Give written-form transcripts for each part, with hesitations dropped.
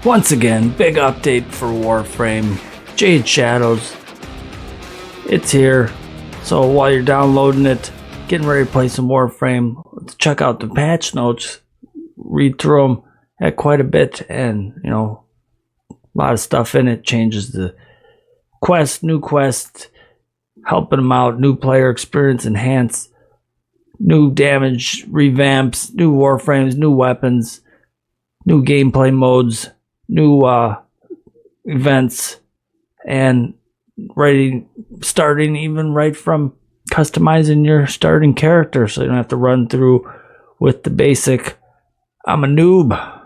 Once again, big update for Warframe. Jade Shadows. It's here. So while you're downloading it, getting ready to play some Warframe, let's check out the patch notes. Read through them at quite a bit, and a lot of stuff in it. Changes the quest, new quest, helping them out, new player experience enhanced, new damage revamps, new Warframes, new weapons, new gameplay modes, new events, and starting even right from customizing your starting character, so you don't have to run through with the basic I'm a noob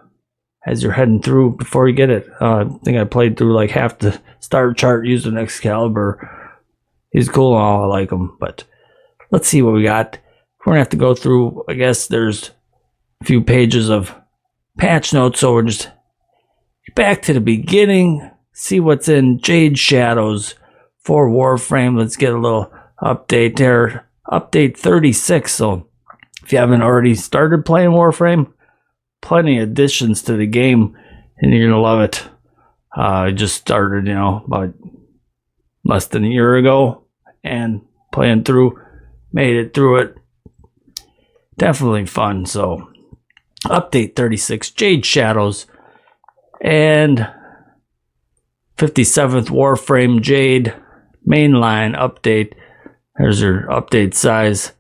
as you're heading through before you get it. I think I played through like half the starter chart using Excalibur. He's cool and all, I like him, but let's see what we got. We're gonna have to go through, I guess there's a few pages of patch notes, so we're just back to the beginning, see what's in Jade Shadows for Warframe. Let's get a little update there. Update 36. So if you haven't already started playing Warframe, plenty of additions to the game, and you're gonna love it. I just started, about less than a year ago, and playing through, made it through it. Definitely fun. So update 36, Jade Shadows, and 57th Warframe Jade mainline update. There's your update size.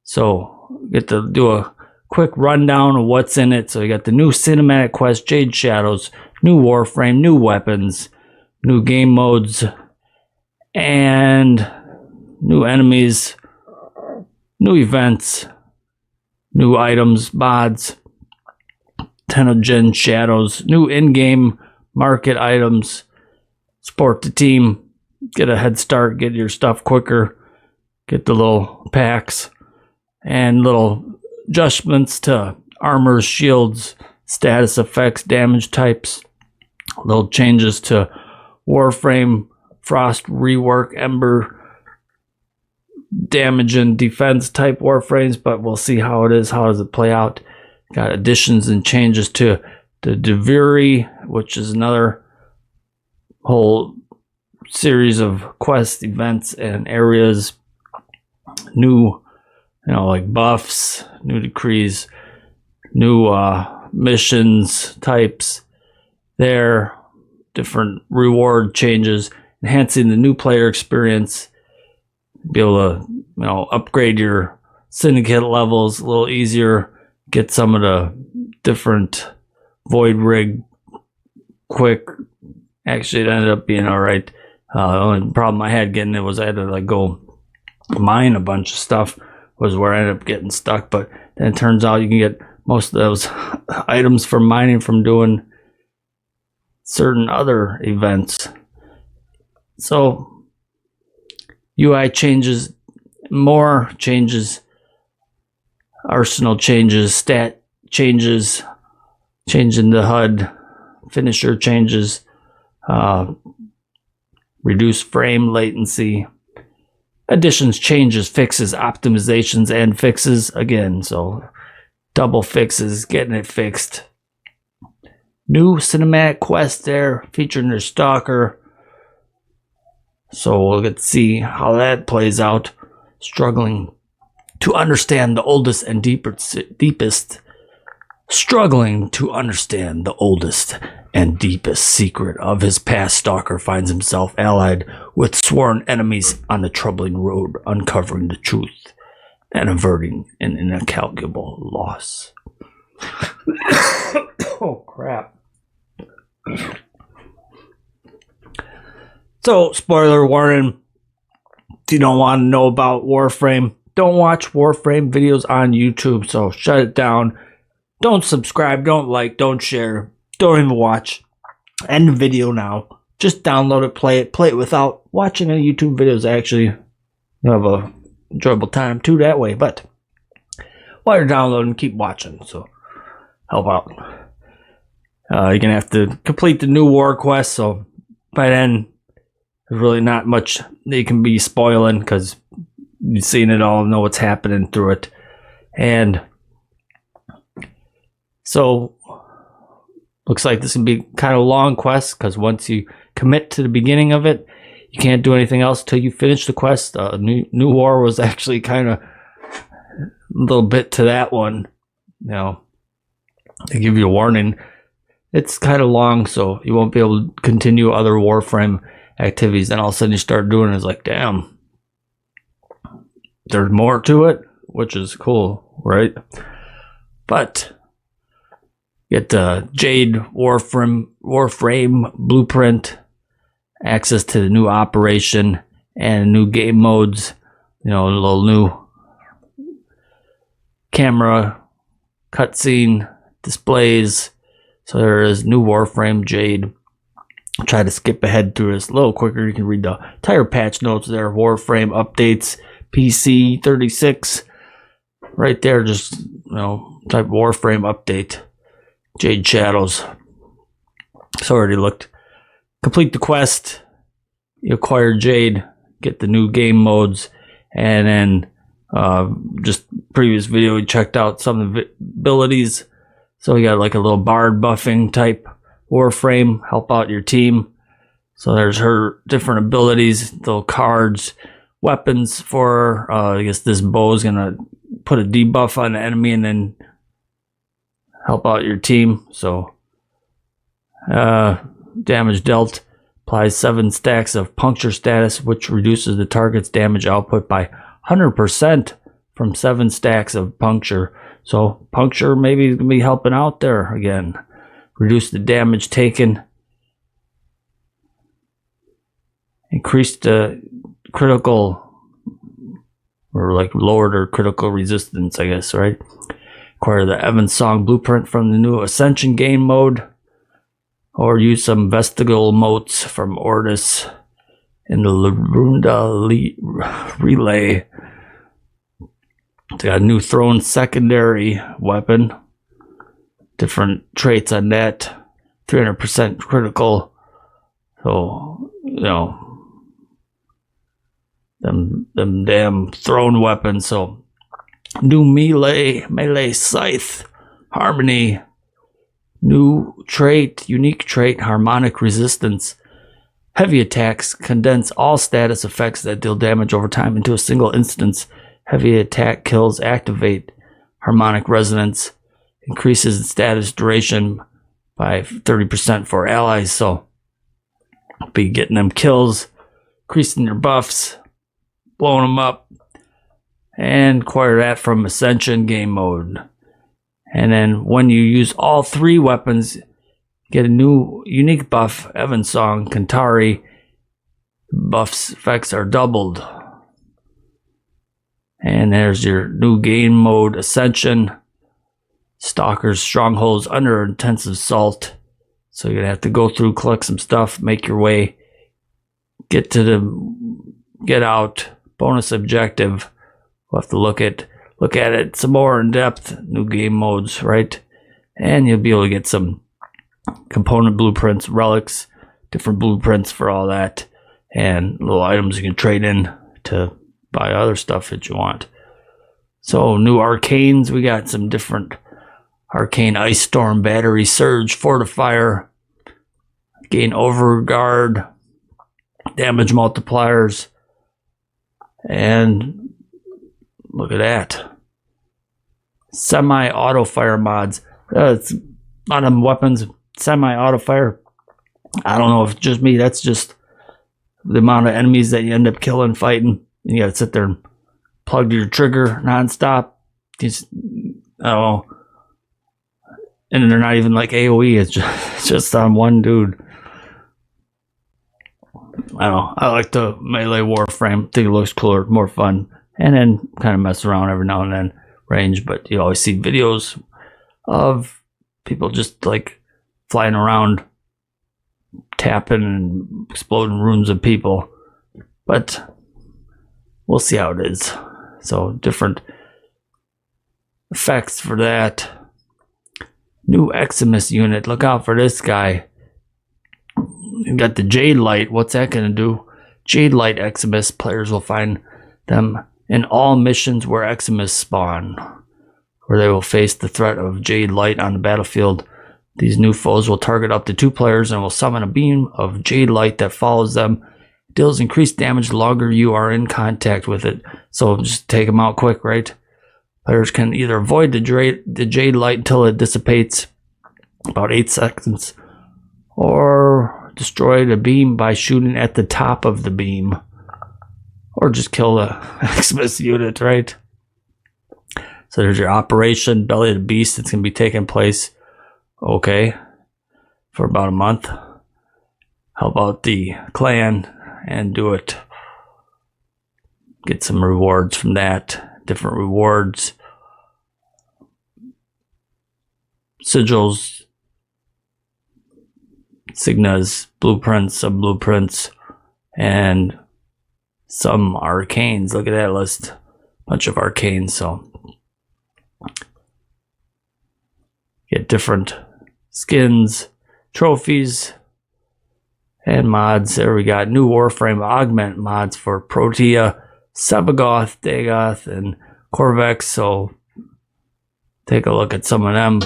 So get to do a quick rundown of what's in it. So you got the new cinematic quest, Jade Shadows, new Warframe, new weapons, new game modes, and new enemies, new events, new items, mods, Tenogen Shadows, new in-game market items, support the team, get a head start, get your stuff quicker, get the little packs, and little adjustments to armors, shields, status effects, damage types, little changes to Warframe, Frost rework, Ember, damage and defense type Warframes, but we'll see how it is, how does it play out. Got additions and changes to the Deviri, which is another whole series of quest events and areas. New, like buffs, new decrees, new missions types there, different reward changes, enhancing the new player experience. Be able to, upgrade your syndicate levels a little easier. Get some of the different void rig quick. Actually, it ended up being all right. The only problem I had getting it was I had to go mine a bunch of stuff, was where I ended up getting stuck. But then it turns out you can get most of those items from mining from doing certain other events. So UI changes, more changes, arsenal changes, stat changes, changing the HUD, finisher changes, reduce frame latency, additions, changes, fixes, optimizations, and fixes again. So double fixes, getting it fixed. New cinematic quest there, featuring their stalker. So we'll get to see how that plays out. Struggling to understand the oldest and deepest. Struggling to understand the oldest and deepest secret of his past, stalker finds himself allied with sworn enemies on the troubling road, uncovering the truth and averting an incalculable loss. Oh, crap. So, spoiler warning, if you don't want to know about Warframe, don't watch Warframe videos on YouTube, so shut it down. Don't subscribe, don't like, don't share, don't even watch. End the video now. Just download it, play it without watching any YouTube videos. Actually, you have a enjoyable time too that way, but while you're downloading, keep watching, so help out. You're gonna have to complete the new war quest, so by then there's really not much that you can be spoiling, because you've seen it all, know what's happening through it. And so Looks like this can be kind of a long quest, because once you commit to the beginning of it, you can't do anything else till you finish the quest. New War was actually kind of a little bit to that one. You know, they give you a warning. It's kind of long, so you won't be able to continue other Warframe activities. Then all of a sudden you start doing it, it's like, damn, there's more to it, which is cool, right? But get the Jade Warframe blueprint, access to the new operation and new game modes. You know, a little new camera, cutscene, displays. So there is new Warframe Jade. I'll try to skip ahead through this a little quicker. You can read the entire patch notes there. Warframe updates, PC 36. Right there, just, you know, type Warframe update. Jade Shadows. So already looked. Complete the quest. You acquire Jade. Get the new game modes. And then just previous video, we checked out some of the abilities. So we got like a little bard buffing type Warframe, help out your team. So there's her different abilities, little cards, weapons for I guess this bow is gonna put a debuff on the enemy and then help out your team. So damage dealt, applies 7 stacks of puncture status, which reduces the target's damage output by 100% from 7 stacks of puncture. So puncture maybe is going to be helping out there again. Reduce the damage taken. Increase the critical, or like lowered or critical resistance, I guess, right? Acquire the Evensong blueprint from the new Ascension game mode. Or use some vestigial motes from Ordis in the Larunda relay. They got a new thrown secondary weapon. Different traits on that. 300% critical. So, you know, them damn thrown weapons. So, new melee scythe, harmony. New trait, unique trait, harmonic resistance. Heavy attacks condense all status effects that deal damage over time into a single instance. Heavy attack kills activate harmonic resonance. Increases the status duration by 30% for allies. So be getting them kills, increasing their buffs, blowing them up, and acquire that from Ascension game mode. And then when you use all 3 weapons, get a new unique buff, Evensong, Kantari. Buffs effects are doubled. And there's your new game mode, Ascension. Stalkers, strongholds under intensive assault. So you're going to have to go through, collect some stuff, make your way, get out, bonus objective. We'll have to look at it some more in depth. New game modes, right? And you'll be able to get some component blueprints, relics, different blueprints for all that, and little items you can trade in to buy other stuff that you want. So new arcanes, we got some different arcane ice storm, battery surge, fortifier, gain overguard, damage multipliers, and look at that. Semi-auto fire mods. It's a lot of weapons, semi-auto fire. I don't know if it's just me. That's just the amount of enemies that you end up killing, fighting. And you gotta sit there and plug your trigger nonstop. Just, I don't know. And they're not even like AoE. It's just on one dude. I don't know. I like the melee Warframe. Think it looks cooler, more fun. And then kind of mess around every now and then, range. But you always see videos of people just like flying around, tapping and exploding rooms of people. But we'll see how it is. So different effects for that. New Eximus unit. Look out for this guy. You got the Jade Light. What's that going to do? Jade Light Eximus. Players will find them in all missions where Eximus spawn, where they will face the threat of Jade Light on the battlefield. These new foes will target up to 2 players and will summon a beam of jade light that follows them. It deals increased damage the longer you are in contact with it. So just take them out quick, right? Players can either avoid the jade light until it dissipates, about 8 seconds, or destroy the beam by shooting at the top of the beam, or just kill the Xmas unit, right? So there's your Operation Belly of the Beast. It's going to be taking place, okay, for about a month. Help out the clan and do it. Get some rewards from that. Different rewards. Sigils, signas, blueprints, sub-blueprints, and some arcanes. Look at that list. Bunch of arcanes, so get different skins, trophies, and mods. There we got new Warframe augment mods for Protea, Sevagoth, Dagoth, and Corvex, so take a look at some of them.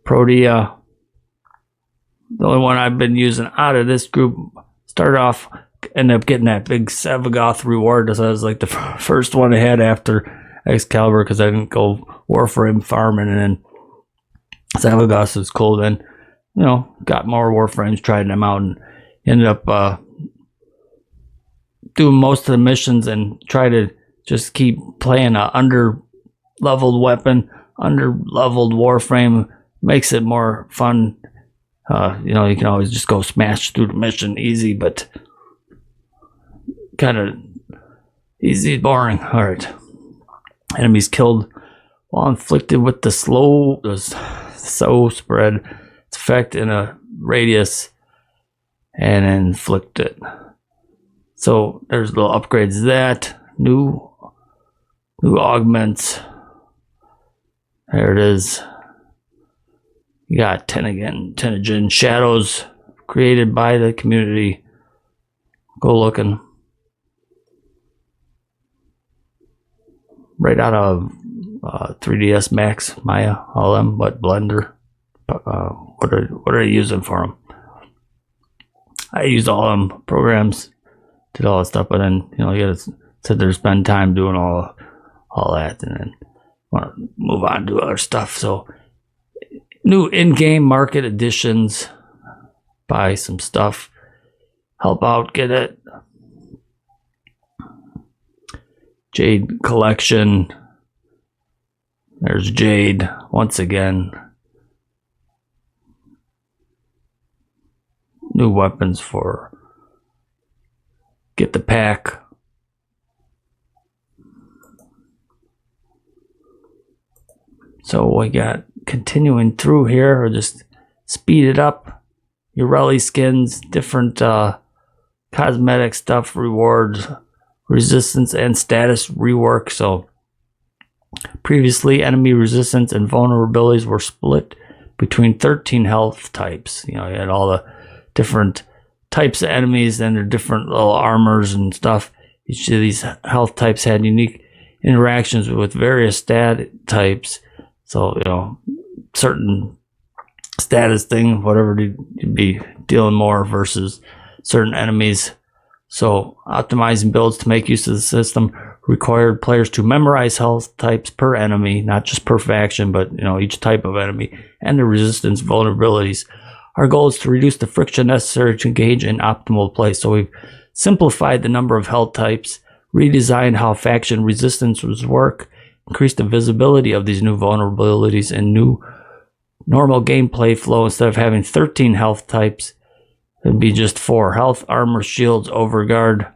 Protea, the only one I've been using out of this group, started off, ended up getting that big Sevagoth reward. So that was like the first one I had after Excalibur, because I didn't go Warframe farming, and then Sevagoth was cool. Then, you know, got more Warframes, tried them out, and ended up doing most of the missions and try to just keep playing a under-leveled weapon, under-leveled Warframe. Makes it more fun. You know, you can always just go smash through the mission easy, but kind of easy, boring. Alright. Enemies killed while inflicted with the slow spread its effect in a radius and inflict it. So there's little upgrades to that. New augments. There it is. You got Jade Shadows created by the community. Go looking. Right out of 3ds Max, Maya, all them, but Blender. What are you using for them? I used all them programs, did all that stuff, but then, you know, you gotta sit there, spend time doing all that, and then want to move on to other stuff. So new in-game market additions. Buy some stuff. Help out, get it. Jade collection. There's Jade once again. New weapons for get the pack. So we got continuing through here, or just speed it up. Your rally skins, different cosmetic stuff, rewards, resistance and status rework. So previously, enemy resistance and vulnerabilities were split between 13 health types. You know, you had all the different types of enemies and their different little armors and stuff. Each of these health types had unique interactions with various stat types. So, you know, certain status thing, whatever, you'd be dealing more versus certain enemies. So optimizing builds to make use of the system required players to memorize health types per enemy, not just per faction, but, you know, each type of enemy and the resistance vulnerabilities. Our goal is to reduce the friction necessary to engage in optimal play. So we've simplified the number of health types, redesigned how faction resistances work, increased the visibility of these new vulnerabilities and new normal gameplay flow. Instead of having 13 health types, it'd be just 4: health, armor, shields, overguard.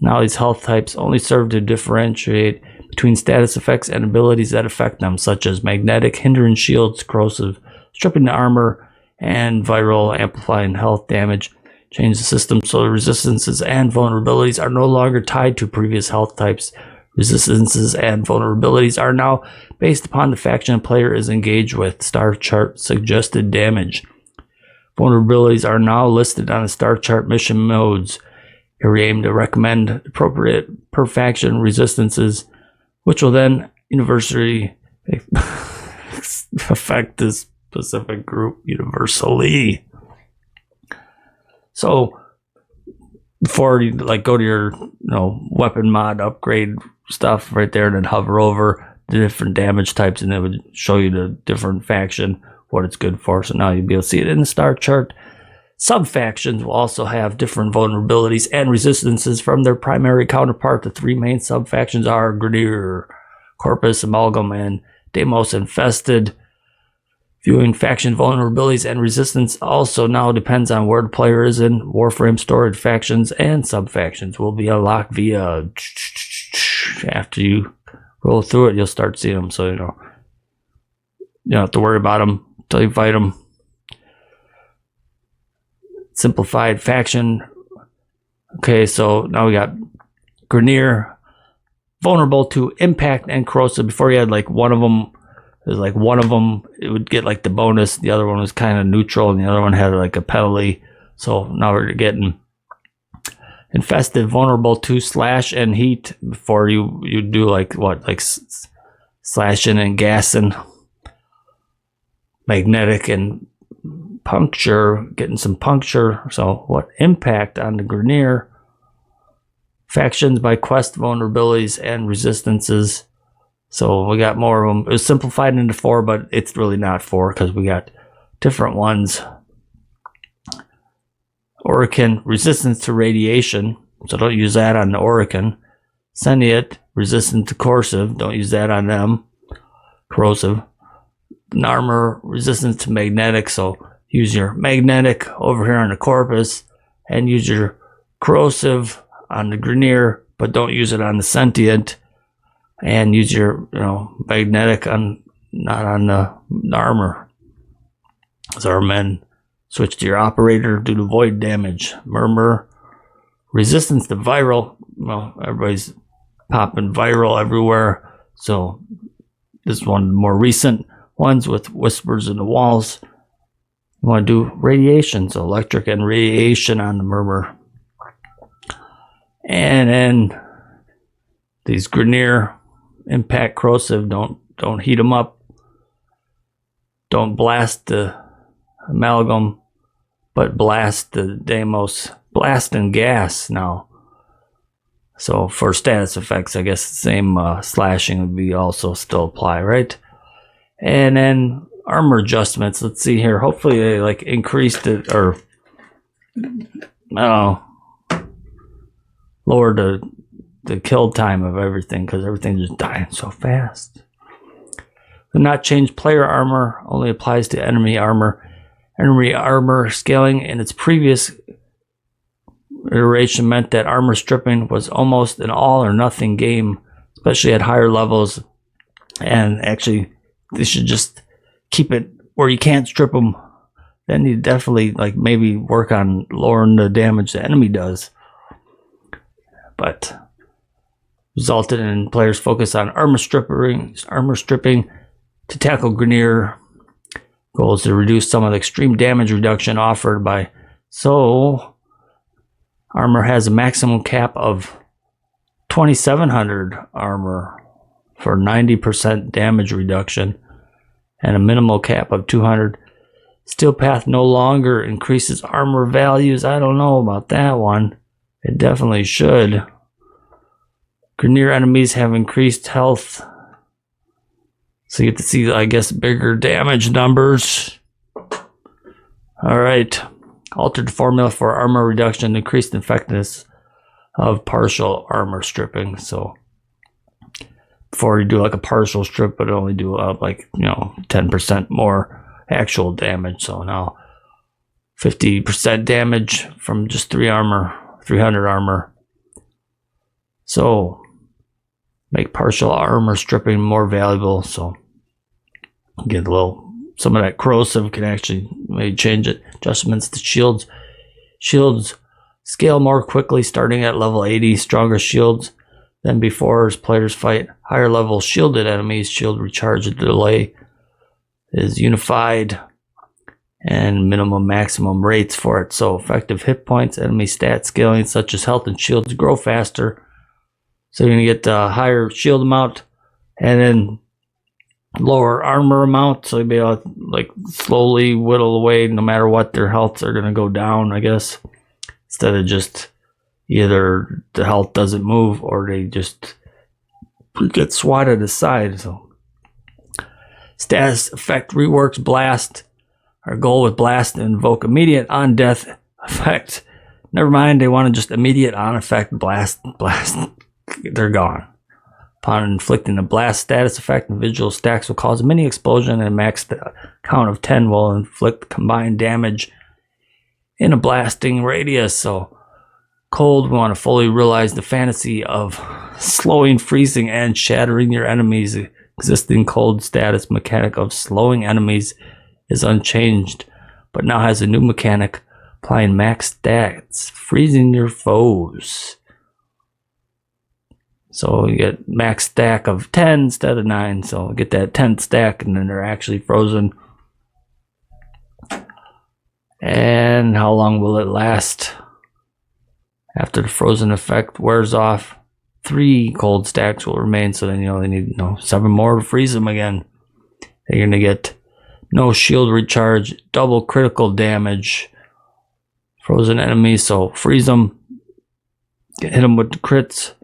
Now these health types only serve to differentiate between status effects and abilities that affect them, such as magnetic, hindering shields, corrosive, stripping the armor, and viral, amplifying health damage. Change the system so the resistances and vulnerabilities are no longer tied to previous health types. Resistances and vulnerabilities are now based upon the faction a player is engaged with. Star chart suggested damage. Vulnerabilities are now listed on the star chart mission modes. Here we aim to recommend appropriate per faction resistances, which will then universally affect this specific group universally. So before you like go to your weapon mod upgrade stuff right there, and then hover over the different damage types, and it would show you the different faction, what it's good for. So now you'll be able to see it in the star chart. Sub-factions will also have different vulnerabilities and resistances from their primary counterpart. The three main sub-factions are Grineer, Corpus, Amalgam, and Deimos Infested. Viewing faction vulnerabilities and resistance also now depends on where the player is in Warframe storage. Factions and sub-factions will be unlocked via... After you roll through it, you'll start seeing them. So, you don't have to worry about them until you fight them. Simplified faction. Okay, so now we got Grineer, vulnerable to impact and corrosive. Before you had like one of them, it would get like the bonus. The other one was kind of neutral, and the other one had like a penalty. So now we're getting infested, vulnerable to slash and heat. Before you do like slashing and gassing, magnetic and puncture, getting some puncture. So what impact on the Grineer factions by quest vulnerabilities and resistances. So we got more of them. It was simplified into 4, but it's really not 4 because we got different ones. Orican, resistance to radiation, so don't use that on the Orican. Syndicates, resistant to corrosive, don't use that on them. Corrosive. Armor, resistance to magnetic, so use your magnetic over here on the Corpus, and use your corrosive on the Grineer, but don't use it on the Sentient, and use your magnetic on not on the armor. Zariman, switch to your operator due to void damage. Murmur, resistance to viral. Well, everybody's popping viral everywhere, so this is one of the more recent ones with whispers in the walls. You want to do radiation, so electric and radiation on the Murmur. And then these Grineer, impact corrosive, don't heat them up. Don't blast the Amalgam, but blast the Deimos. Blast and gas now. So for status effects, I guess the same slashing would be also still apply, right? And then armor adjustments. Let's see here. Hopefully they like increased it or lowered the kill time of everything, because everything's just dying so fast. Do not change player armor. Only applies to enemy armor. Enemy armor scaling in its previous iteration meant that armor stripping was almost an all or nothing game, especially at higher levels. And actually, they should just keep it where you can't strip them. Then you definitely maybe work on lowering the damage the enemy does. But resulted in players focus on armor stripping to tackle Grineer. Goal is to reduce some of the extreme damage reduction offered by. So armor has a maximum cap of 2700 armor for 90% damage reduction, and a minimal cap of 200. Steel Path no longer increases armor values. I don't know about that one. It definitely should. Grineer enemies have increased health, so you get to see, I guess, bigger damage numbers. Alright. Altered formula for armor reduction, increased effectiveness of partial armor stripping. So before you do like a partial strip, but only do 10% more actual damage. So now 50% damage from just 300 armor. So make partial armor stripping more valuable. So get some of that corrosive can actually maybe change it. Adjustments to shields. Shields scale more quickly starting at level 80. Stronger shields than before as players fight higher level shielded enemies. Shield recharge delay is unified, and minimum maximum rates for it. So effective hit points, enemy stat scaling such as health and shields grow faster. So you're going to get a higher shield amount, and then lower armor amount, so you'll be able to like slowly whittle away. No matter what, their healths are gonna go down, I guess, instead of just either the health doesn't move or they just get swatted aside. So status effect reworks blast. Our goal with blast to invoke immediate on death effect. Never mind, they want to just immediate on effect blast. They're gone. Upon inflicting a blast status effect, individual stacks will cause a mini explosion, and a max count of 10 will inflict combined damage in a blasting radius. So cold, we want to fully realize the fantasy of slowing, freezing, and shattering your enemies. Existing cold status mechanic of slowing enemies is unchanged, but now has a new mechanic applying max stats, freezing your foes. So you get max stack of 10 instead of 9, so get that 10th stack and then they're actually frozen. And how long will it last? After the frozen effect wears off, 3 cold stacks will remain, so then you only need 7 more to freeze them again. Then you're going to get no shield recharge, double critical damage, frozen enemies, so freeze them, hit them with the crits.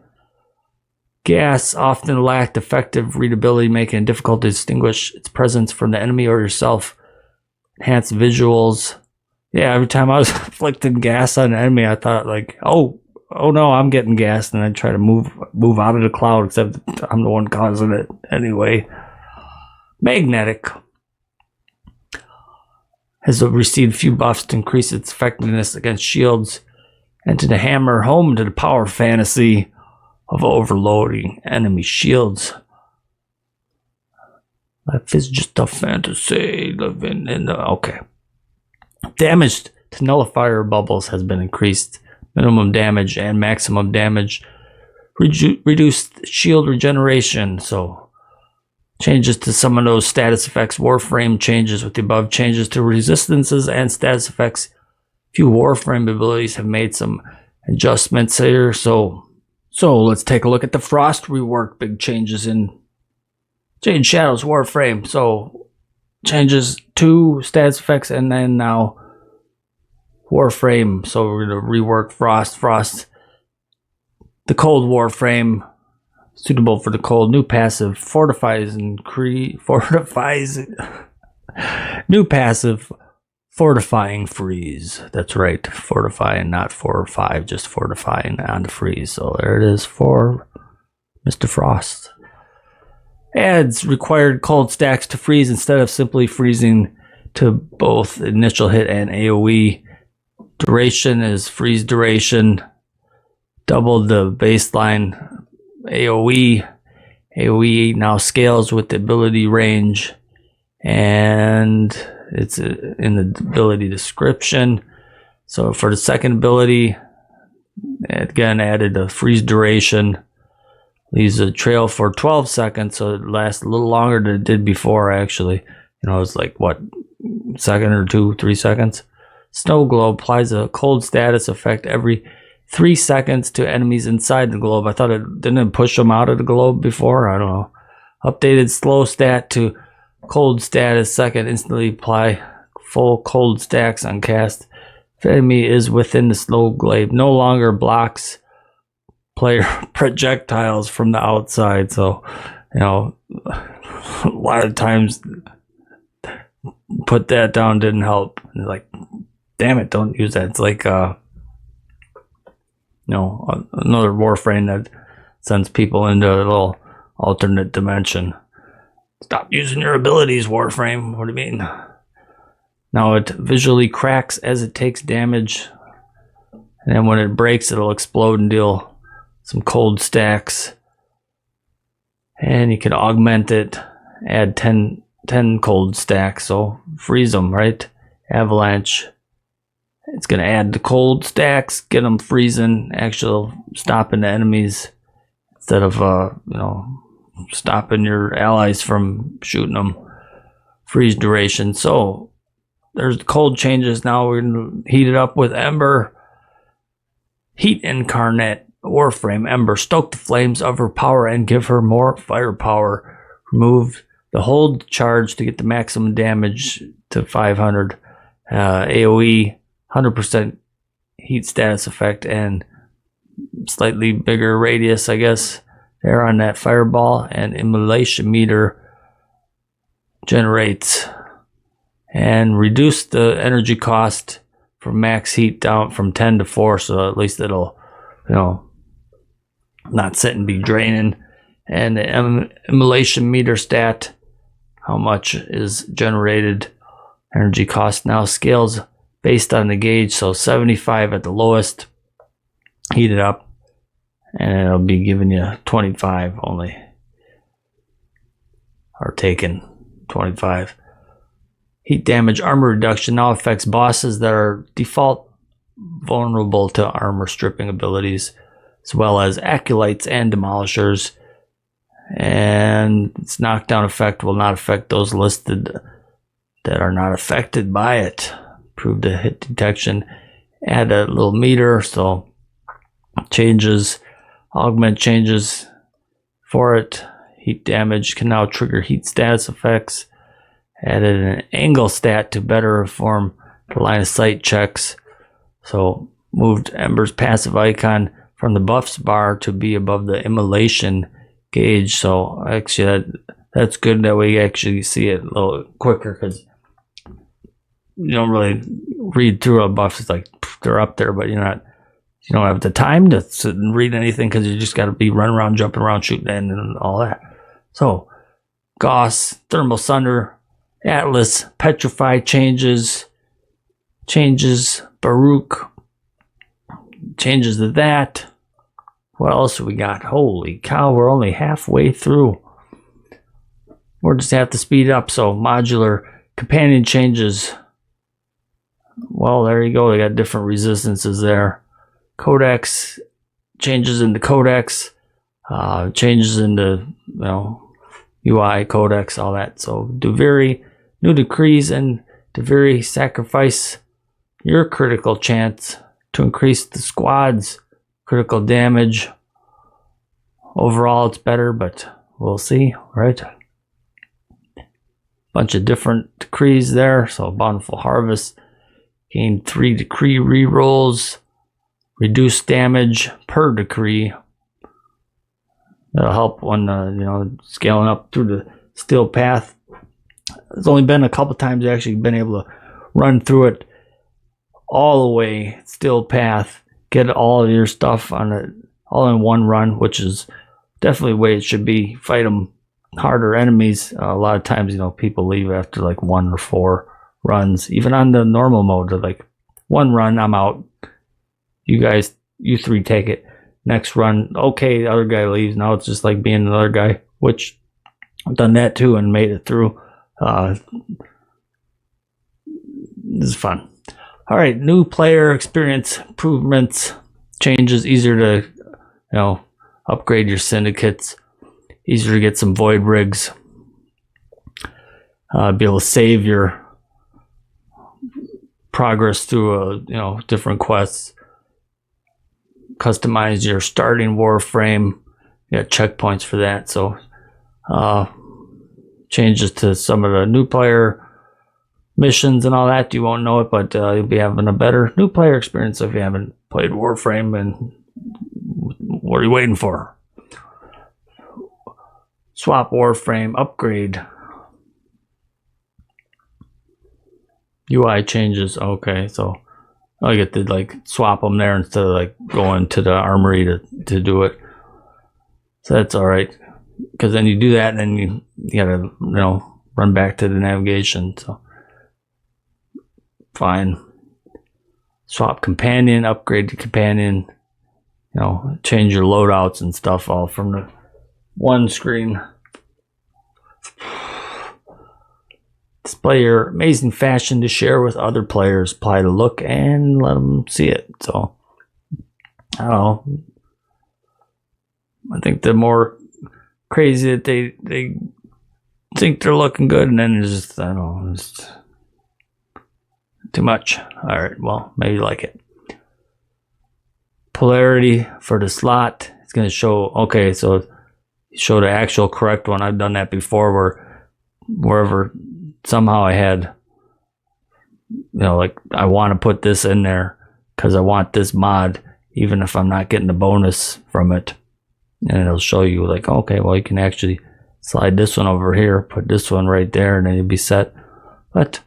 Gas often lacked effective readability, making it difficult to distinguish its presence from the enemy or yourself. Enhanced visuals. Yeah, every time I was inflicting gas on an enemy, I thought like, oh no, I'm getting gassed, and I try to move out of the cloud, except I'm the one causing it anyway. Magnetic has received a few buffs to increase its effectiveness against shields, and to the hammer home to the power fantasy of overloading enemy shields. Life is just a fantasy living in the... Okay. Damage to nullifier bubbles has been increased. Minimum damage and maximum damage. Reduced shield regeneration. So changes to some of those status effects. Warframe changes with the above changes to resistances and status effects. Few Warframe abilities have made some adjustments here. So let's take a look at the Frost rework. Big changes in Jade Shadows Warframe. So changes to status effects, and then now Warframe. So we're going to rework Frost. The cold Warframe, suitable for the cold. New passive new passive fortifying freeze. That's right, fortify and not 4 or 5, just fortifying on the freeze. So there it is for Mr. Frost. Adds required cold stacks to freeze instead of simply freezing to both initial hit and AoE. Duration is freeze duration. Doubled the baseline AoE. AoE now scales with the ability range, and it's in the ability description. So for the second ability, again added the freeze duration. Leaves a trail for 12 seconds, so it lasts a little longer than it did before, actually. It's like, what, second or 2-3 seconds? Snow Globe applies a cold status effect every 3 seconds to enemies inside the globe. I thought it didn't push them out of the globe before. I don't know. Updated slow stat to cold status second. Instantly apply full cold stacks on cast. If enemy is within the snow globe, no longer blocks player projectiles from the outside. So, a lot of times put that down didn't help. Like, damn it, don't use that. It's like another Warframe that sends people into a little alternate dimension. Stop using your abilities, Warframe. What do you mean? Now it visually cracks as it takes damage, and then when it breaks, it'll explode and deal some cold stacks. And you can augment it, add 10 cold stacks, so freeze them, right? Avalanche. It's going to add the cold stacks, get them freezing, actually stopping the enemies instead of, stopping your allies from shooting them. Freeze duration. So there's the cold changes. Now we're going to heat it up with Ember. Heat Incarnate Warframe Ember. Stoke the flames of her power and give her more firepower. Remove the hold charge to get the maximum damage to 500, AoE, 100% heat status effect, and slightly bigger radius, I guess, there on that fireball, and immolation meter generates and reduce the energy cost from max heat down from 10 to 4, so at least it'll, not sit and be draining. And the immolation meter stat, how much is generated energy cost, now scales based on the gauge, so 75 at the lowest, heat it up, and it'll be giving you 25 only, or taking 25. Heat damage armor reduction now affects bosses that are default vulnerable to armor stripping abilities, as well as acolytes and demolishers. And its knockdown effect will not affect those listed that are not affected by it. Improve the hit detection. Add a little meter, so changes, augment changes for it. Heat damage can now trigger heat status effects. Added an angle stat to better inform the line of sight checks. So moved Ember's passive icon from the buffs bar to be above the immolation gauge. So actually that's good, that way you actually see it a little quicker, because you don't really read through a buff. It's like they're up there, but you don't have the time to sit and read anything, because you just got to be running around, jumping around, shooting, and all that. So Gauss, Thermal Sunder, Atlas, Petrify changes, Baruch changes to that. What else have we got? Holy cow, we're only halfway through. We're just have to speed up. So modular companion changes. Well, there you go. They got different resistances there. Codex changes into Codex, changes into UI, Codex, all that. So Duviri, new decrees, and Duviri sacrifice your critical chance to increase the squad's critical damage. Overall, it's better, but we'll see, right? Bunch of different decrees there. So Bountiful Harvest, gain 3 decree rerolls, reduce damage per decree. That'll help when scaling up through the steel path. There's only been a couple times I've actually been able to run through it all the way, steel path, get all of your stuff on it all in one run, which is definitely the way it should be. Fight them harder enemies. A lot of times, people leave after like 1 or 4 runs. Even on the normal mode, they're like, 1 run, I'm out. You 3 take it. Next run, okay, the other guy leaves. Now it's just like being another guy, which I've done that too and made it through. This is fun. All right, new player experience improvements, changes, easier to upgrade your syndicates, easier to get some void rigs, be able to save your progress through different quests, customize your starting Warframe. You got checkpoints for that. So changes to some of the new player missions and all that. You won't know it, but you'll be having a better new player experience if you haven't played Warframe. And what are you waiting for? Swap Warframe, upgrade. UI changes. Okay, so I get to swap them there instead of going to the armory to do it. So that's all right, because then you do that and then you gotta run back to the navigation. So fine. Swap companion, upgrade to companion. Change your loadouts and stuff all from the one screen. Display your amazing fashion to share with other players. Apply the look and let them see it. So, I don't know. I think the more crazy that they think they're looking good, and then it's just, I don't know, it's too much. All right, well, maybe you like it. Polarity for the slot. It's going to show, okay, so show the actual correct one. I've done that before where wherever somehow I had, like I want to put this in there because I want this mod, even if I'm not getting the bonus from it. And it'll show you like, okay, well, you can actually slide this one over here, put this one right there, and then you'll be set. But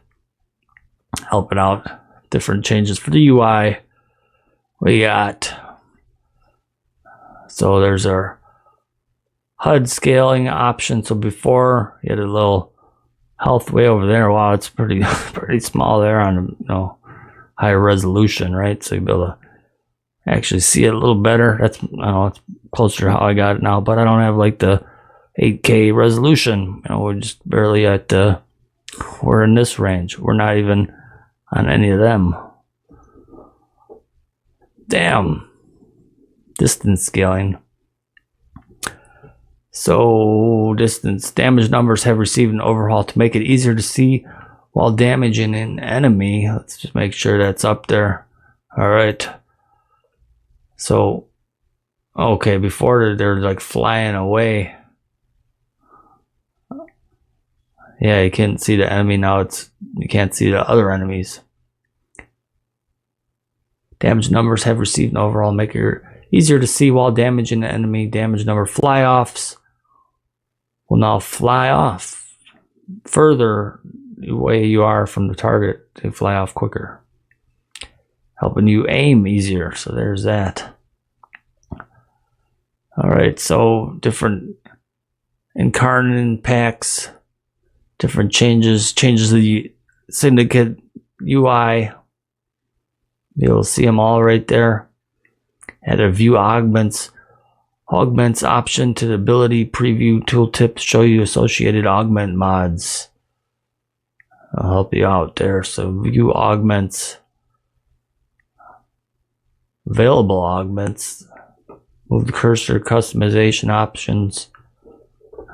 helping out, different changes for the UI. We got, so there's our HUD scaling option. So before you had a little health way over there. Wow, it's pretty small there on higher resolution, right? So you'll be able to actually see it a little better. That's, I don't know, it's closer to how I got it now, but I don't have like the 8K resolution. We're just barely at we're in this range. We're not even on any of them. Damn. Distance scaling. So distance damage numbers have received an overhaul to make it easier to see while damaging an enemy. Let's just make sure that's up there. All right. So, okay, before they're like flying away. Yeah, you can't see the enemy now. You can't see the other enemies. Damage numbers have received an overhaul, make it easier to see while damaging the enemy. Damage number fly-offs will now fly off further away you are from the target. They fly off quicker, helping you aim easier. So there's that. All right, so different incarnate packs, different changes to the Syndicate UI. You'll see them all right there. Add a view augments option to the ability preview tooltip to show you associated augment mods. I'll help you out there. So view augments, available augments, move the cursor, customization options.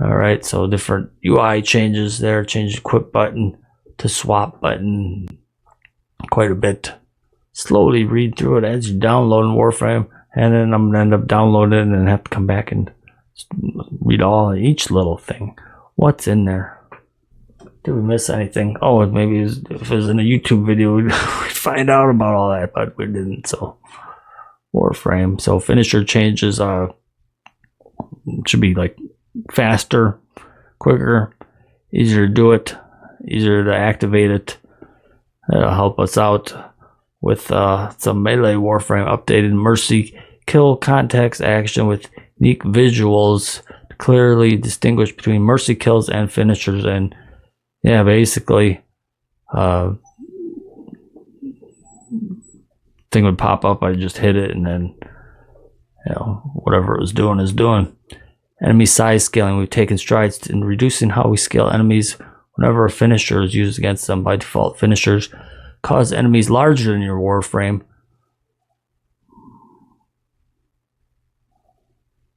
All right, so different UI changes there. Change equip button to swap button. Quite a bit. Slowly read through it as you download Warframe, and then I'm gonna end up downloading it and have to come back and read each little thing. What's in there? Did we miss anything? Oh, maybe if it was in a YouTube video, we'd find out about all that, but we didn't. So Warframe. So finisher changes should be like faster, quicker, easier to do it, easier to activate it. That'll help us out with some melee Warframe updated mercy kill context action with unique visuals to clearly distinguish between mercy kills and finishers. And yeah, basically thing would pop up, I just hit it, and then whatever it was doing is doing. Enemy size scaling, we've taken strides in reducing how we scale enemies whenever a finisher is used against them. By default, finishers cause enemies larger than your Warframe.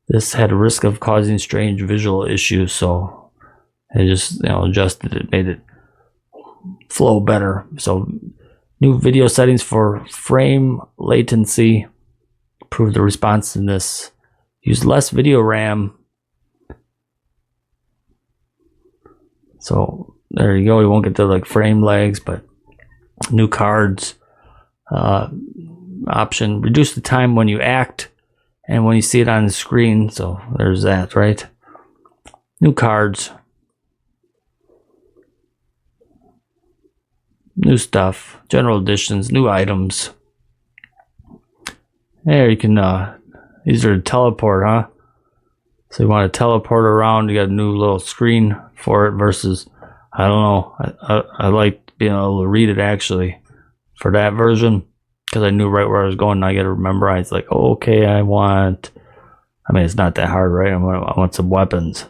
This had a risk of causing strange visual issues, so they just adjusted it, made it flow better. So new video settings for frame latency, improve the responsiveness, use less video RAM. So there you go. You won't get the like frame lags, but new cards option, reduce the time when you act and when you see it on the screen. So there's that, right? New cards, new stuff, general additions, new items. There you can these are teleport, huh? So you want to teleport around, you got a new little screen for it versus, I don't know, I like being able to read it actually for that version, because I knew right where I was going. Now I got to remember. It's like, oh, okay, I mean, it's not that hard, right? I want some weapons.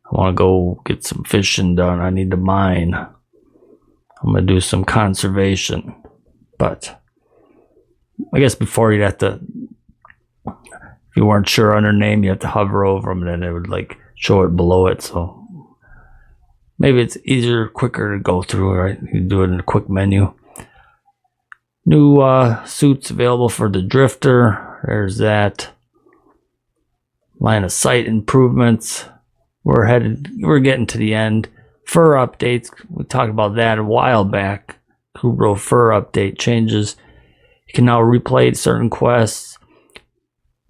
I want to go get some fishing done. I need to mine. I'm going to do some conservation. But I guess before you'd have to, if you weren't sure on their name, you have to hover over them and then it would like show it below it. So maybe it's easier, quicker to go through, right? You can do it in a quick menu. New suits available for the drifter. There's that. Line of sight improvements. We're getting to the end. Fur updates, we talked about that a while back. Kubro fur update changes. You can now replay certain quests,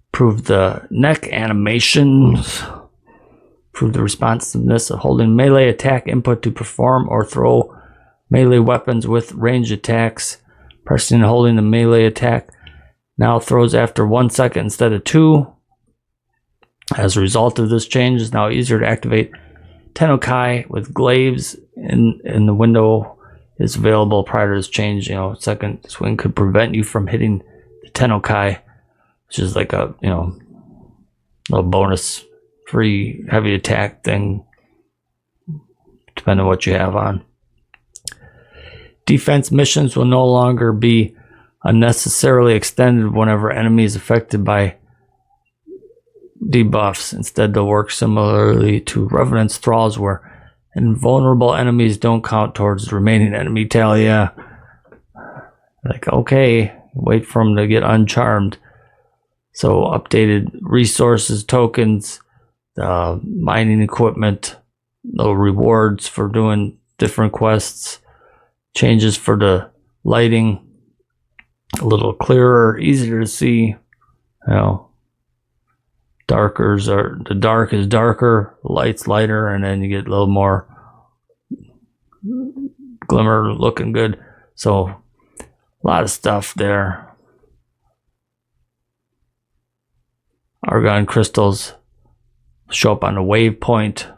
improve the neck animations, improve the responsiveness of holding melee attack input to perform or throw melee weapons with range attacks. Pressing and holding the melee attack now throws after 1 second instead of 2. As a result of this change, it's now easier to activate Tennokai with glaives in the window is available prior to this change. Second swing could prevent you from hitting the Tennokai, which is like a little bonus free heavy attack thing, depending on what you have on. Defense missions will no longer be unnecessarily extended whenever enemy is affected by debuffs. Instead, they'll work similarly to Revenant's Thralls, where invulnerable enemies don't count towards the remaining enemy tally. Yeah. Like, okay, wait for them to get uncharmed. So, updated resources, tokens, mining equipment, little rewards for doing different quests, changes for the lighting, a little clearer, easier to see. The dark is darker, light's lighter, and then you get a little more glimmer, looking good. So a lot of stuff there. Argon crystals show up on the waypoint.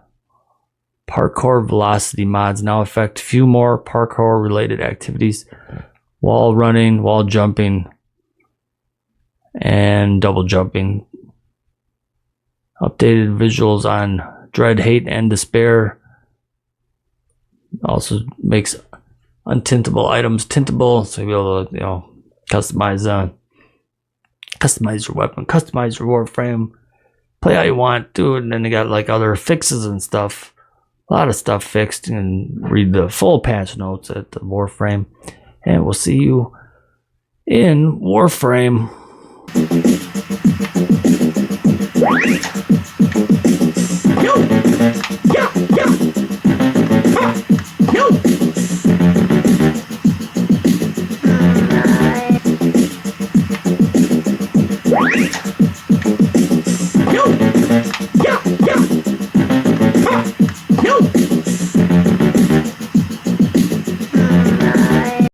Parkour velocity mods now affect few more parkour related activities: wall running, wall jumping, and double jumping. Updated visuals on Dread, Hate, and Despair. Also makes untintable items tintable, so you'll be able to customize your weapon, customize your Warframe, play how you want, do it. And then they got like other fixes and stuff. A lot of stuff fixed, and read the full patch notes at the Warframe. And we'll see you in Warframe.